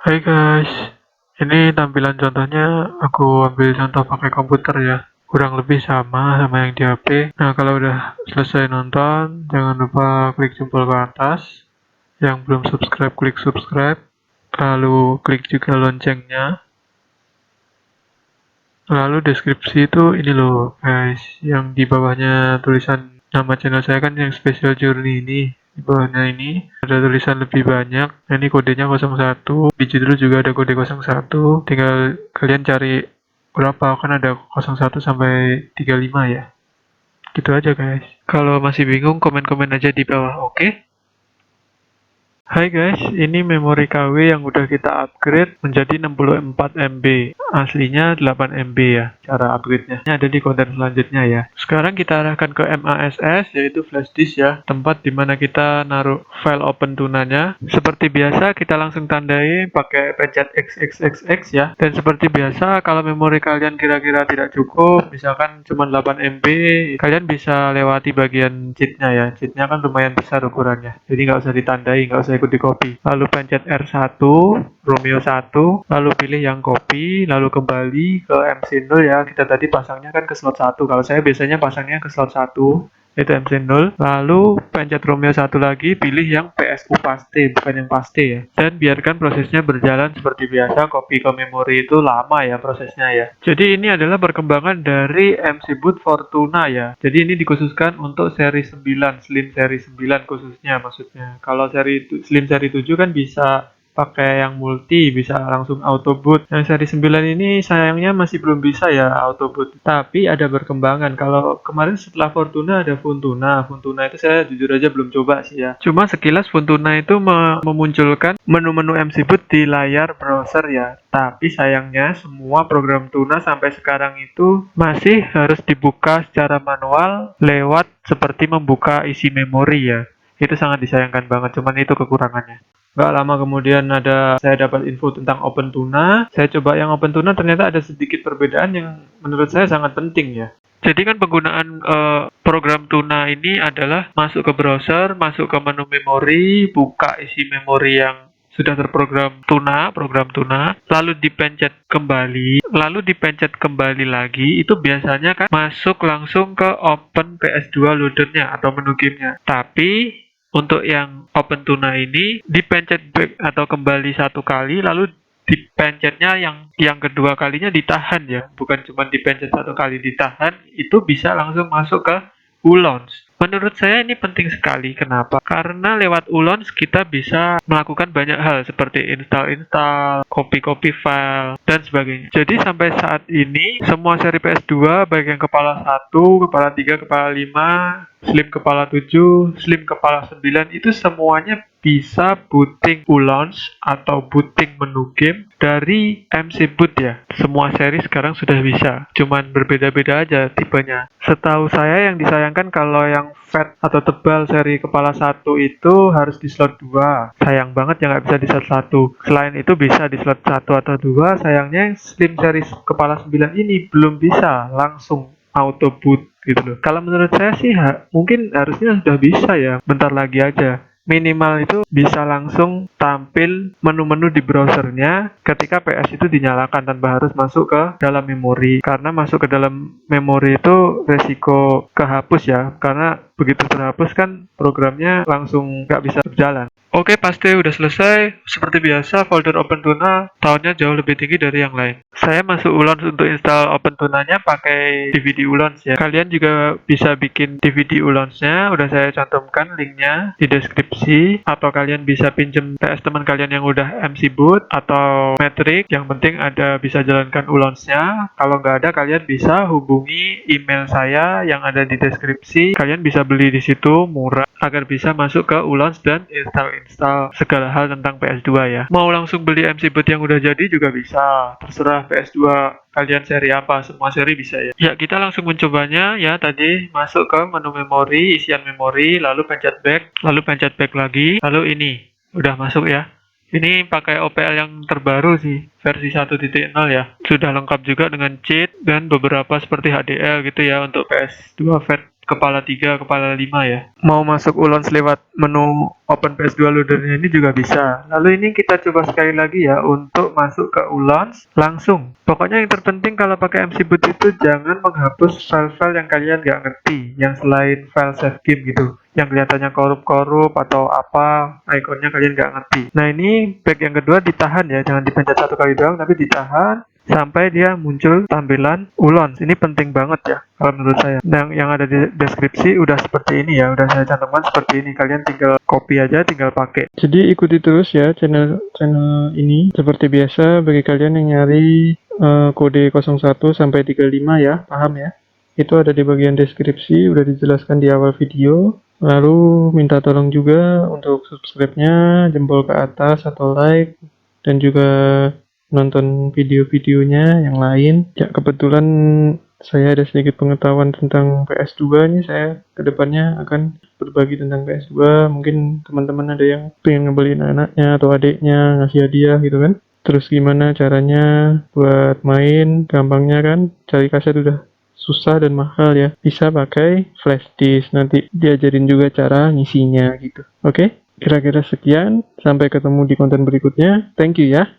Hai guys, ini tampilan contohnya aku ambil contoh pakai komputer ya. Kurang lebih sama yang di HP. Nah, kalau udah selesai nonton, jangan lupa klik jempol ke atas. Yang belum subscribe, klik subscribe. Lalu klik juga loncengnya. Lalu deskripsi itu ini loh guys, yang di bawahnya tulisan nama channel saya kan yang Special Journey ini. Di bawahnya ini ada tulisan lebih banyak. Nah, ini kodenya 01. Di judul juga ada kode 01. Tinggal kalian cari berapa, kan ada 01 sampai 35 ya. Gitu aja guys. Kalau masih bingung komen-komen aja di bawah, oke? Hai guys, ini memori KW yang udah kita upgrade menjadi 64 MB. Aslinya 8 MB ya, cara upgrade-nya. Ini ada di konten selanjutnya ya. Sekarang kita arahkan ke MASS, yaitu flash disk ya, tempat dimana kita naruh file open tunanya. Seperti biasa, kita langsung tandai pakai pencet XXXX ya. Dan seperti biasa, kalau memori kalian kira-kira tidak cukup, misalkan cuma 8 MB, kalian bisa lewati bagian cheatnya ya. Cheatnya kan lumayan besar ukurannya, jadi nggak usah ditandai, nggak usah ikut di copy. Lalu pencet R1, Romeo 1, lalu pilih yang copy, lalu kembali ke MC0 ya. Kita tadi pasangnya kan ke slot 1. Kalau saya biasanya pasangnya ke slot 1, itu MC0. Lalu pencet Romeo 1 lagi, pilih yang PSU paste, bukan yang paste ya. Dan biarkan prosesnya berjalan seperti biasa. Copy ke memori itu lama ya prosesnya ya. Jadi ini adalah perkembangan dari MC Boot Fortuna ya. Jadi ini dikhususkan untuk seri 9, Slim seri 9 khususnya maksudnya. Kalau Slim seri 7 kan bisa pakai yang multi, bisa langsung auto boot. Yang seri 9 ini sayangnya masih belum bisa ya auto boot. Tapi ada perkembangan. Kalau kemarin setelah Fortuna ada Funtuna. Funtuna itu saya jujur aja belum coba sih ya. Cuma sekilas Funtuna itu memunculkan menu-menu MC boot di layar browser ya. Tapi sayangnya semua program Tuna sampai sekarang itu masih harus dibuka secara manual lewat seperti membuka isi memori ya. Itu sangat disayangkan banget, cuman itu kekurangannya. Nggak lama kemudian saya dapat info tentang Open Tuna. Saya coba yang Open Tuna, ternyata ada sedikit perbedaan yang menurut saya sangat penting ya. Jadi kan penggunaan program Tuna ini adalah masuk ke browser, masuk ke menu memori, buka isi memori yang sudah terprogram program Tuna, lalu dipencet kembali lagi, itu biasanya kan masuk langsung ke Open PS2 loadernya atau menu gamenya. Tapi untuk yang Open Tuna ini dipencet back atau kembali satu kali, lalu dipencetnya yang kedua kalinya ditahan ya, bukan cuma dipencet satu kali ditahan, itu bisa langsung masuk ke Ulaunch. Menurut saya ini penting sekali. Kenapa? Karena lewat Ulaunch kita bisa melakukan banyak hal seperti install, copy file, dan sebagainya. Jadi sampai saat ini semua seri PS2 baik yang kepala 1, kepala 3, kepala 5, Slim kepala 7, Slim kepala 9 itu semuanya bisa booting Ulaunch atau booting menu game dari MC Boot ya. Semua seri sekarang sudah bisa, cuman berbeda-beda aja tipenya. Setahu saya yang disayangkan kalau yang fat atau tebal seri kepala 1 itu harus di slot 2. Sayang banget ya nggak bisa di slot 1. Selain itu bisa di slot 1 atau 2, sayangnya yang Slim seri kepala 9 ini belum bisa langsung auto boot gitu loh. Kalau menurut saya sih mungkin harusnya sudah bisa ya, bentar lagi aja. Minimal itu bisa langsung tampil menu-menu di browsernya ketika PS itu dinyalakan tanpa harus masuk ke dalam memori. Karena masuk ke dalam memori itu resiko kehapus ya, karena begitu terhapus kan programnya langsung nggak bisa berjalan. Oke, pasti udah selesai. Seperti biasa, folder OpenTuna tahunnya jauh lebih tinggi dari yang lain. Saya masuk Ulaunch untuk install OpenTuna-nya pakai DVD Ulaunch ya. Kalian juga bisa bikin DVD Ulaunch-nya, udah saya cantumkan linknya di deskripsi. Atau kalian bisa pinjem PS teman kalian yang udah MC Boot atau Matrix. Yang penting ada bisa jalankan Ulaunch-nya. Kalau nggak ada, kalian bisa hubungi email saya yang ada di deskripsi. Kalian bisa beli di situ murah agar bisa masuk ke Ulaunch dan install segala hal tentang PS2 ya. Mau langsung beli MC Boot yang udah jadi juga bisa. Terserah PS2 kalian seri apa, semua seri bisa ya. Ya, kita langsung mencobanya ya. Tadi masuk ke menu memori, isian memori, lalu pencet back lagi, lalu ini udah masuk ya. Ini pakai OPL yang terbaru sih, versi 1.0 ya. Sudah lengkap juga dengan cheat dan beberapa seperti HDL gitu ya untuk PS2 Fat kepala 3, kepala 5 ya. Mau masuk Ulons lewat menu Open PS2 Loader-nya ini juga bisa. Lalu ini kita coba sekali lagi ya untuk masuk ke Ulons langsung. Pokoknya yang terpenting kalau pakai MC Boot itu jangan menghapus file-file yang kalian nggak ngerti, yang selain file save game gitu, yang kelihatannya korup-korup atau apa, ikonnya kalian nggak ngerti. Nah ini back yang kedua ditahan ya, jangan dipencet satu kali doang, tapi ditahan sampai dia muncul tampilan Ulons. Ini penting banget ya kalau menurut saya. Dan yang ada di deskripsi udah seperti ini ya, udah saya cantumkan seperti ini. Kalian tinggal copy aja, tinggal pakai. Jadi ikuti terus ya channel ini seperti biasa bagi kalian yang nyari kode 01 sampai 35 ya, paham ya? Itu ada di bagian deskripsi, udah dijelaskan di awal video. Lalu minta tolong juga untuk subscribe-nya, jempol ke atas atau like, dan juga nonton video-videonya yang lain. Ya, kebetulan saya ada sedikit pengetahuan tentang PS2 nih, saya kedepannya akan berbagi tentang PS2. Mungkin teman-teman ada yang pengen ngebeliin anaknya atau adiknya, ngasih hadiah gitu kan. Terus gimana caranya buat main, gampangnya kan, cari kaset udah susah dan mahal ya. Bisa pakai flash disk, nanti diajarin juga cara ngisinya gitu. Oke? Kira-kira sekian, sampai ketemu di konten berikutnya. Thank you ya.